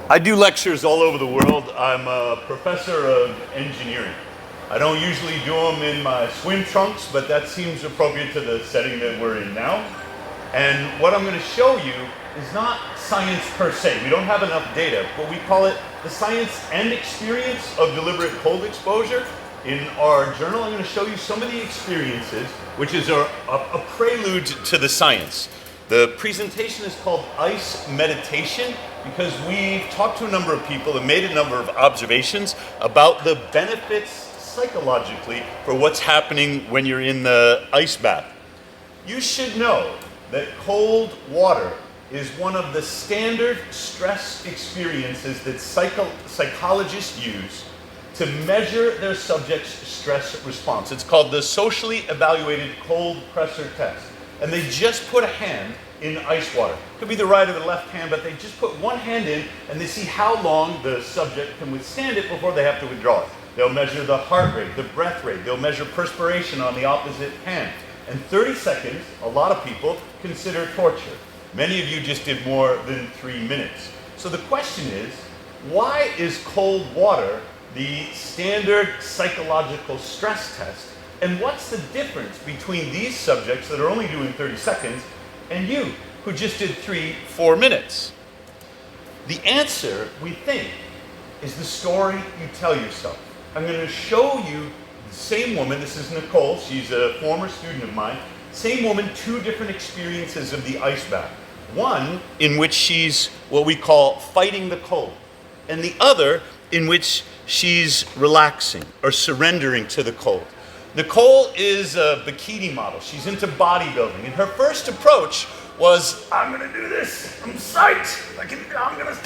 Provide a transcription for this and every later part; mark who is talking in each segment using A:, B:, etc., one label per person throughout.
A: I do lectures all over the world. I'm a professor of engineering. I don't usually do them in my swim trunks, but that seems appropriate to the setting that we're in now. And what I'm going to show you is not science per se. We don't have enough data, but we call it the science and experience of deliberate cold exposure. In our journal, I'm going to show you some of the experiences, which is a prelude to the science. The presentation is called Ice Meditation because we've talked to a number of people and made a number of observations about the benefits psychologically for what's happening when you're in the ice bath. You should know that cold water is one of the standard stress experiences that psychologists use to measure their subject's stress response. It's called the socially evaluated cold pressure test. And they just put a hand in ice water. Could be the right or the left hand, but they just put one hand in and they see how long the subject can withstand it before they have to withdraw it. They'll measure the heart rate, the breath rate, they'll measure perspiration on the opposite hand. And 30 seconds, a lot of people consider torture. Many of you just did more than 3 minutes. So the question is, why is cold water the standard psychological stress test? And what's the difference between these subjects that are only doing 30 seconds and you, who just did 3-4 minutes? The answer, we think, is the story you tell yourself. I'm going to show you the same woman. This is Nicole. She's a former student of mine. Same woman, two different experiences of the ice bath. One in which she's what we call fighting the cold, and the other in which she's relaxing or surrendering to the cold. Nicole is a bikini model. She's into bodybuilding. And her first approach was, I'm going to do this. I'm psyched.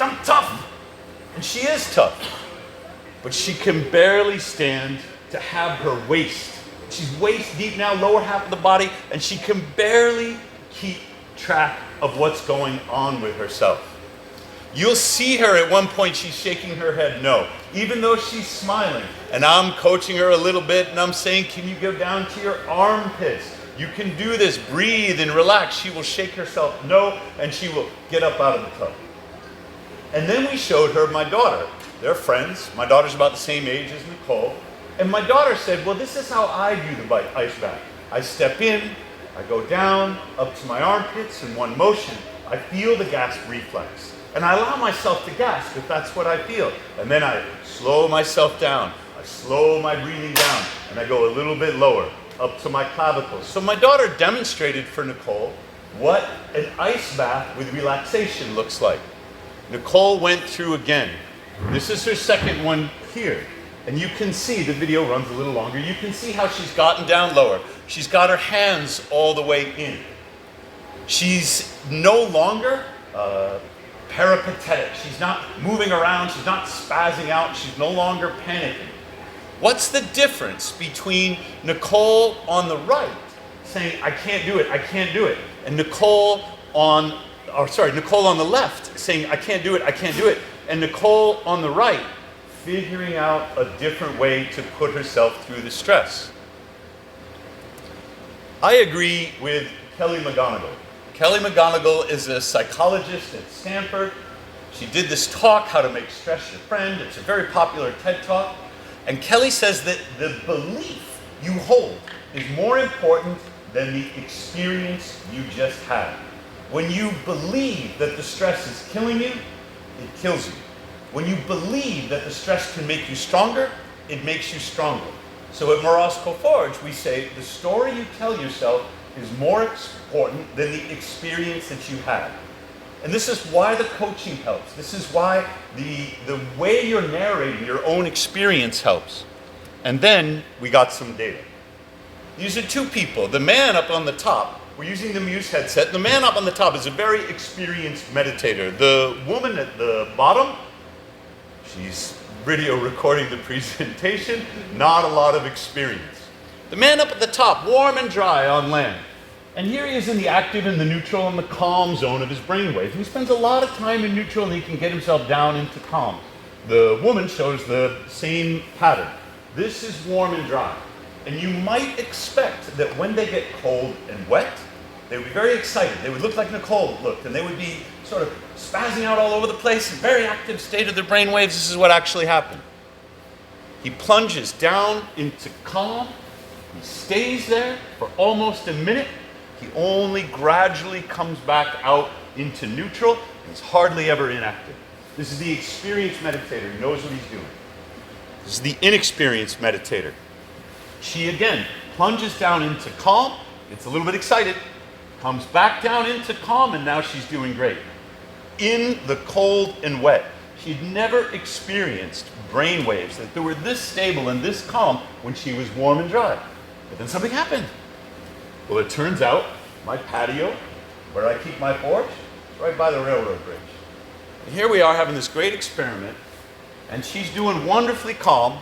A: I'm tough. And she is tough. But she can barely stand to have her waist. She's waist deep now, lower half of the body, and she can barely keep track of what's going on with herself. You'll see her at one point, she's shaking her head no, even though she's smiling. And I'm coaching her a little bit and I'm saying, can you go down to your armpits? You can do this, breathe and relax. She will shake herself no, and she will get up out of the tub. And then we showed her my daughter. They're friends. My daughter's about the same age as Nicole. And my daughter said, well, this is how I do the ice bath. I step in, I go down, up to my armpits in one motion. I feel the gasp reflex. And I allow myself to gasp if that's what I feel. And then I slow myself down. I slow my breathing down. And I go a little bit lower, up to my clavicles. So my daughter demonstrated for Nicole what an ice bath with relaxation looks like. Nicole went through again. This is her second one here. And you can see, the video runs a little longer, you can see how she's gotten down lower. She's got her hands all the way in. She's no longer peripatetic. She's not moving around, she's not spazzing out, she's no longer panicking. What's the difference between Nicole on the right saying, I can't do it, I can't do it, and Nicole on the left saying, I can't do it, I can't do it, and Nicole on the right figuring out a different way to put herself through the stress? I agree with Kelly McGonigal. Kelly McGonigal is a psychologist at Stanford. She did this talk, How to Make Stress Your Friend. It's a very popular TED Talk. And Kelly says that the belief you hold is more important than the experience you just had. When you believe that the stress is killing you, it kills you. When you believe that the stress can make you stronger, it makes you stronger. So at Morosco Forge, we say the story you tell yourself is more important than the experience that you had. And this is why the coaching helps. This is why the way you're narrating your own experience helps. And then we got some data. These are two people. The man up on the top, we're using the Muse headset. The man up on the top is a very experienced meditator. The woman at the bottom, she's video recording the presentation, not a lot of experience. The man up at the top, warm and dry on land. And here he is in the active and the neutral and the calm zone of his brainwave. He spends a lot of time in neutral and he can get himself down into calm. The woman shows the same pattern. This is warm and dry. And you might expect that when they get cold and wet, they would be very excited. They would look like Nicole looked, and they would be sort of spazzing out all over the place, very active state of their brain waves. This is what actually happened. He plunges down into calm. He stays there for almost a minute. He only gradually comes back out into neutral. He's hardly ever inactive. This is the experienced meditator. He knows what he's doing. This is the inexperienced meditator. She again plunges down into calm, gets a little bit excited, comes back down into calm, and now she's doing great. In the cold and wet, she'd never experienced brain waves that were this stable and this calm when she was warm and dry. But then something happened. Well, it turns out my patio, where I keep my porch, is right by the railroad bridge. And here we are having this great experiment, and she's doing wonderfully calm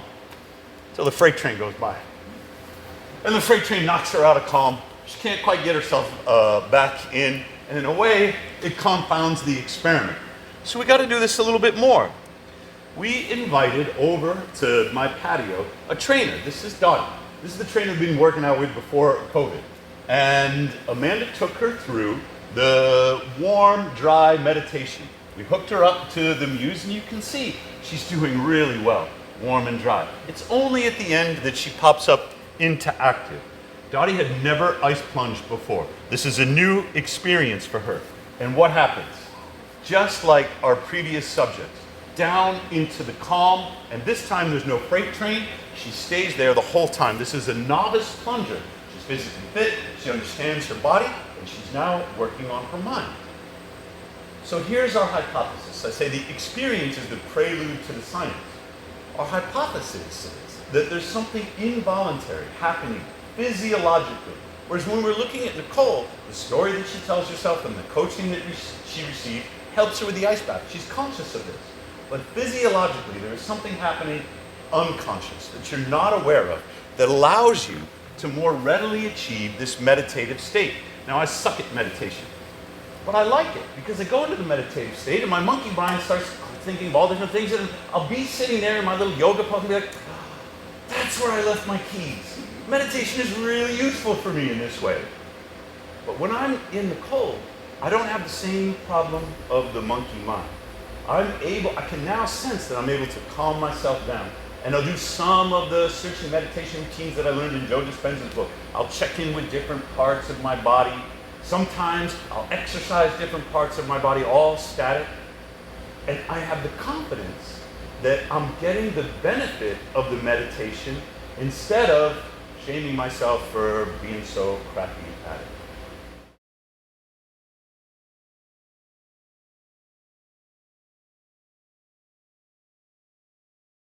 A: until the freight train goes by. And the freight train knocks her out of calm. She can't quite get herself back in, and in a way, it confounds the experiment. So we got to do this a little bit more. We invited over to my patio a trainer. This is Dottie. This is the trainer we've been working out with before COVID. And Amanda took her through the warm, dry meditation. We hooked her up to the Muse, and you can see she's doing really well, warm and dry. It's only at the end that she pops up into active. Dottie had never ice plunged before. This is a new experience for her. And what happens? Just like our previous subjects, down into the calm, and this time there's no freight train. She stays there the whole time. This is a novice plunger. She's physically fit, she understands her body, and she's now working on her mind. So here's our hypothesis. I say the experience is the prelude to the science. Our hypothesis is that there's something involuntary happening physiologically. Whereas when we're looking at Nicole, the story that she tells herself and the coaching that she received helps her with the ice bath. She's conscious of this. But physiologically, there is something happening unconscious that you're not aware of that allows you to more readily achieve this meditative state. Now, I suck at meditation, but I like it because I go into the meditative state and my monkey mind starts thinking of all different things, and I'll be sitting there in my little yoga pose and be like, that's where I left my keys. Meditation is really useful for me in this way. But when I'm in the cold, I don't have the same problem of the monkey mind. I can now sense that I'm able to calm myself down. And I'll do some of the searching meditation routines that I learned in Joe Dispenza's book. I'll check in with different parts of my body. Sometimes I'll exercise different parts of my body, all static. And I have the confidence that I'm getting the benefit of the meditation instead of shaming myself for being so crappy at it.